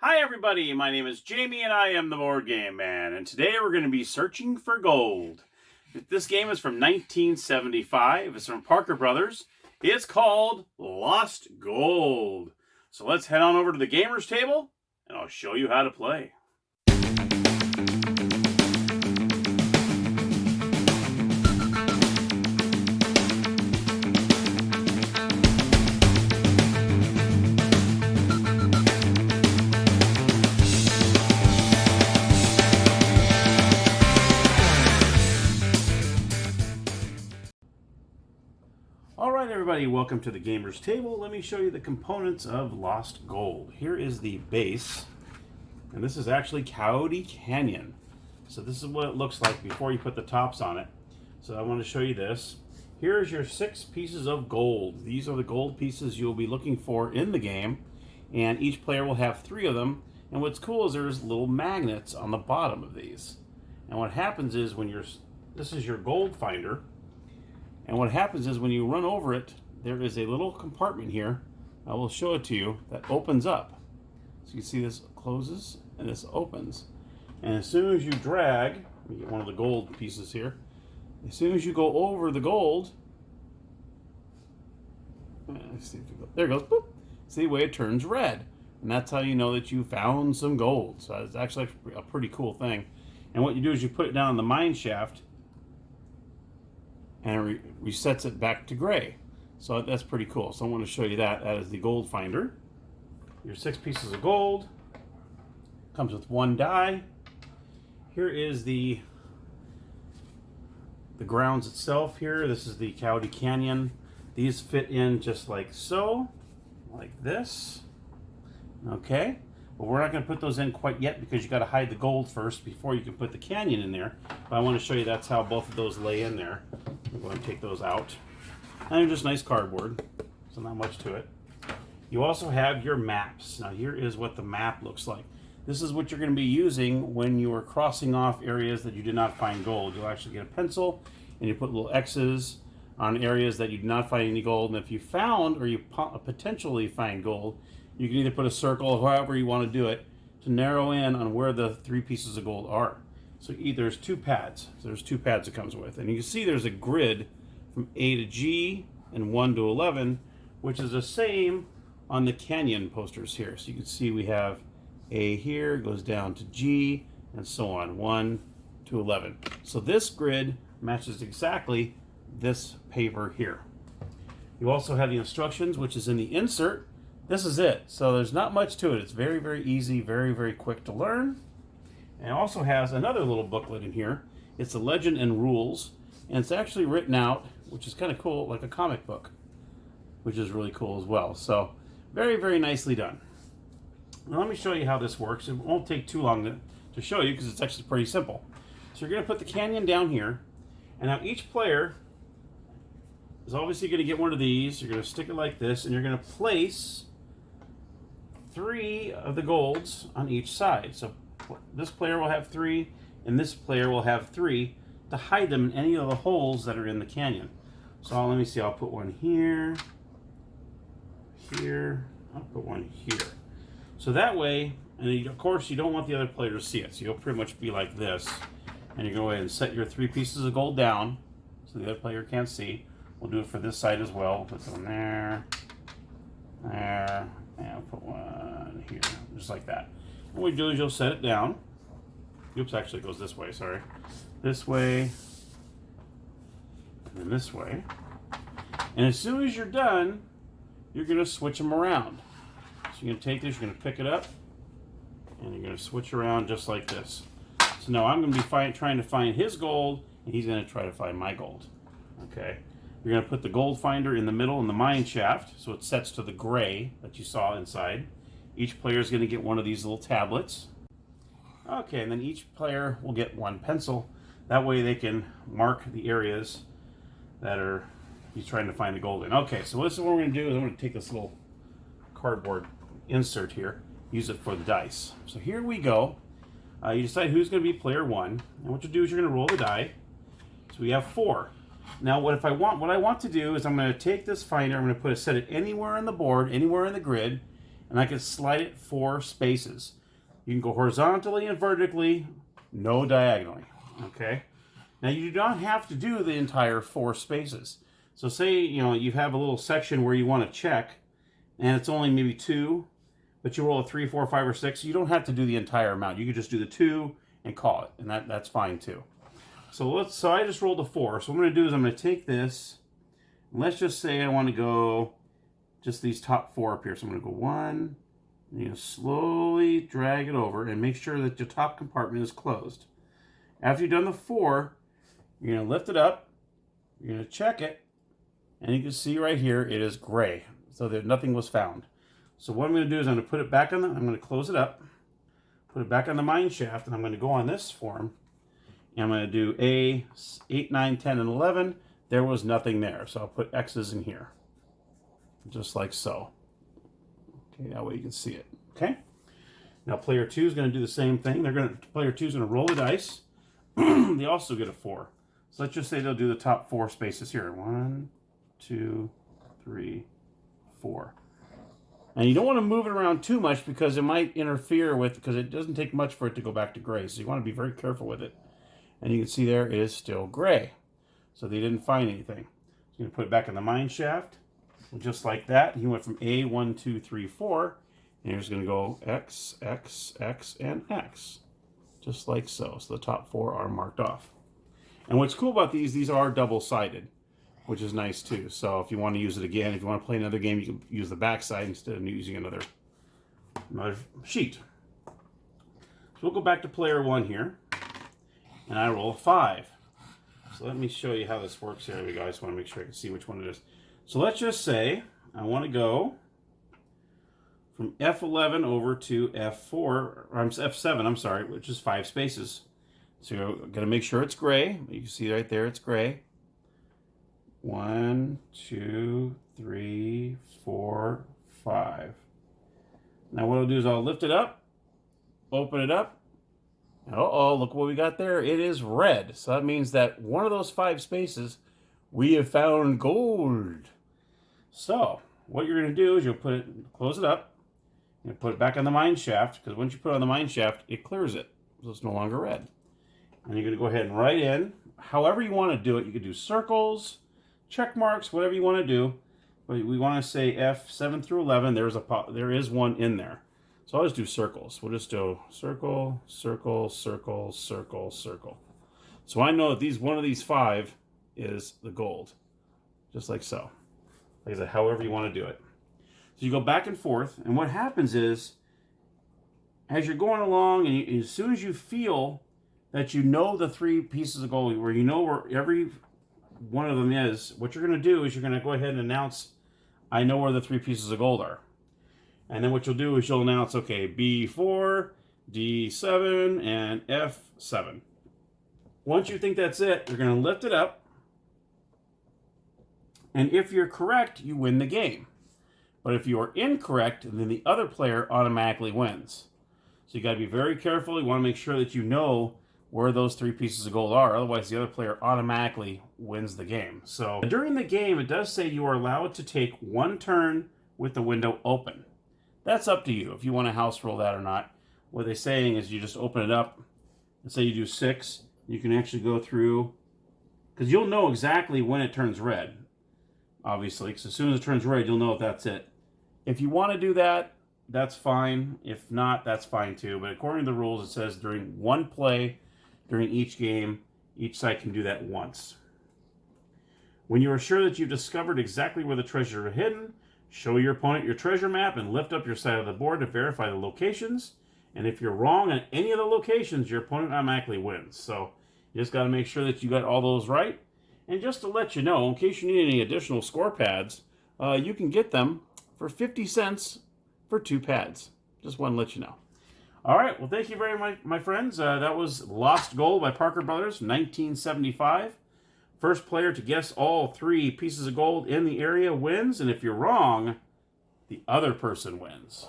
Hi everybody, my name is Jamie and I am the Board Game Man, and today we're going to be searching for gold. This game is from 1975, it's from Parker Brothers. It's called Lost Gold. So let's head on over to the gamers table and I'll show you how to play. Alright everybody, welcome to the Gamers Table. Let me show you the components of Lost Gold. Here is the base, and this is actually Coyote Canyon. So this is what it looks like before you put the tops on it. So I want to show you this. Here's your 6 pieces of gold. These are the gold pieces you'll be looking for in the game, and each player will have 3 of them. And what's cool is there's little magnets on the bottom of these. And what happens is this is your gold finder. And what happens is when you run over it, there is a little compartment here. I will show it to you that opens up. So you see this closes and this opens. And as soon as you drag, let me get one of the gold pieces here. As soon as you go over the gold, let's see if you go, there it goes, boop. See the way it turns red. And that's how you know that you found some gold. So it's actually a pretty cool thing. And what you do is you put it down in the mine shaft, and it resets it back to gray. So that's pretty cool. So I want to show you that. That is the gold finder. Your 6 pieces of gold. Comes with 1 die. Here is the grounds itself here. This is the Coyote Canyon. These fit in just like so, like this. Okay. But we're not going to put those in quite yet because you got to hide the gold first before you can put the canyon in there. But I want to show you that's how both of those lay in there. I'm going to take those out. And they're just nice cardboard, so not much to it. You also have your maps. Now here is what the map looks like. This is what you're going to be using when you are crossing off areas that you did not find gold. You'll actually get a pencil and you put little X's on areas that you did not find any gold. And if you found or you potentially find gold, you can either put a circle or however you want to do it to narrow in on where the 3 pieces of gold are. So there's 2 pads. So there's 2 pads it comes with. And you can see there's a grid from A to G and 1 to 11, which is the same on the Canyon posters here. So you can see we have A here, goes down to G, and so on, 1 to 11. So this grid matches exactly this paper here. You also have the instructions, which is in the insert. This is it. So there's not much to it. It's very, very easy, very, very quick to learn. And it also has another little booklet in here. It's the legend and rules. And it's actually written out, which is kind of cool, like a comic book, which is really cool as well. So very, very nicely done. Now let me show you how this works. It won't take too long to show you because it's actually pretty simple. So you're going to put the canyon down here. And now each player is obviously going to get one of these. You're going to stick it like this, and you're going to place 3 of the golds on each side. So this player will have 3, and this player will have 3 to hide them in any of the holes that are in the canyon. So let me see, I'll put one here, here, I'll put one here. So that way, and of course you don't want the other player to see it, so you'll pretty much be like this. And you go ahead and set your 3 pieces of gold down so the other player can't see. We'll do it for this side as well. We'll put one there, there, and I'll put one here, just like that. What we do is you'll set it down. Oops, actually it goes this way, sorry. This way, and then this way. And as soon as you're done, you're going to switch them around. So you're going to take this, you're going to pick it up, and you're going to switch around just like this. So now I'm going to be trying to find his gold, and he's going to try to find my gold. Okay. You're going to put the gold finder in the middle in the mine shaft, so it sets to the gray that you saw inside. Each player is going to get one of these little tablets. Okay, and then each player will get 1 pencil. That way they can mark the areas that he's trying to find the gold in. Okay, so this is what we're going to do is I'm going to take this little cardboard insert here, use it for the dice. So here we go. You decide who's going to be player 1, and what you do is you're going to roll the die. So we have 4. Now what I want to do is I'm going to take this finder, I'm going to set it anywhere on the board, anywhere in the grid, and I can slide it 4 spaces. You can go horizontally and vertically, no diagonally. Okay. Now you do not have to do the entire 4 spaces. So say you have a little section where you want to check, and it's only maybe 2, but you roll a 3, 4, 5, or 6. You don't have to do the entire amount. You can just do the 2 and call it, and that's fine too. So I just rolled a 4. So what I'm going to do is I'm going to take this. Let's just say I want to go just these top 4 up here. So I'm going to go 1. And slowly drag it over and make sure that your top compartment is closed. After you've done the 4, you're going to lift it up. You're going to check it. And you can see right here it is gray. So that nothing was found. So what I'm going to do is I'm going to put it back on I'm going to close it up. Put it back on the mine shaft. And I'm going to go on this form. And I'm going to do A, 8, 9, 10, and 11. There was nothing there. So I'll put X's in here. Just like so. Okay, that way you can see it. Okay? Now player 2 is going to do the same thing. Player 2 is going to roll the dice. They also get a 4. So let's just say they'll do the top 4 spaces here. 1, 2, 3, 4. And you don't want to move it around too much because it might interfere with, because it doesn't take much for it to go back to gray. So you want to be very careful with it. And you can see there it is still gray. So they didn't find anything. So you're going to put it back in the mine shaft. And just like that, he went from A, 1, 2, 3, 4. And you're just going to go X, X, X, and X. Just like so. So the top 4 are marked off. And what's cool about these are double-sided, which is nice too. So if you want to use it again, if you want to play another game, you can use the back side instead of using another sheet. So we'll go back to player 1 here. And I roll a 5. So let me show you how this works here. There we go. I just want to make sure I can see which one it is. So let's just say I want to go from F11 over to F4, or F7, I'm sorry, which is 5 spaces. So you're going to make sure it's gray. You can see right there it's gray. 1, 2, 3, 4, 5. Now what I'll do is I'll lift it up, open it up. Uh-oh, look what we got there. It is red. So that means that one of those 5 spaces, we have found gold. So what you're going to do is you'll close it up, and put it back on the mine shaft, because once you put it on the mine shaft, it clears it. So it's no longer red. And you're going to go ahead and write in however you want to do it. You could do circles, check marks, whatever you want to do. But we want to say F7 through 11. There is one in there. So I'll just do circles. We'll just do circle, circle, circle, circle, circle. So I know that one of these 5 is the gold. Just like so. Like I said, however you want to do it. So you go back and forth, and what happens is, as you're going along, and as soon as you feel that you know the 3 pieces of gold, where you know where every one of them is, what you're going to do is you're going to go ahead and announce, I know where the 3 pieces of gold are. And then what you'll do is you'll announce, okay, B4, D7, and F7. Once you think that's it, you're going to lift it up. And if you're correct, you win the game. But if you are incorrect, then the other player automatically wins. So you got to be very careful. You want to make sure that you know where those 3 pieces of gold are. Otherwise, the other player automatically wins the game. So during the game, it does say you are allowed to take 1 turn with the window open. That's up to you if you want to house roll that or not. What they're saying is you just open it up. And say you do 6. You can actually go through, because you'll know exactly when it turns red. Obviously, because as soon as it turns red, you'll know if that's it. If you want to do that, that's fine. If not, that's fine too. But according to the rules, it says during 1 play, during each game, each side can do that once. When you are sure that you've discovered exactly where the treasure is hidden, show your opponent your treasure map and lift up your side of the board to verify the locations. And if you're wrong on any of the locations, your opponent automatically wins. So you just got to make sure that you got all those right. And just to let you know, in case you need any additional score pads, you can get them for 50 cents for 2 pads. Just want to let you know. All right. Well, thank you very much, my friends. That was Lost Gold by Parker Brothers, 1975. First player to guess all 3 pieces of gold in the area wins. And if you're wrong, the other person wins.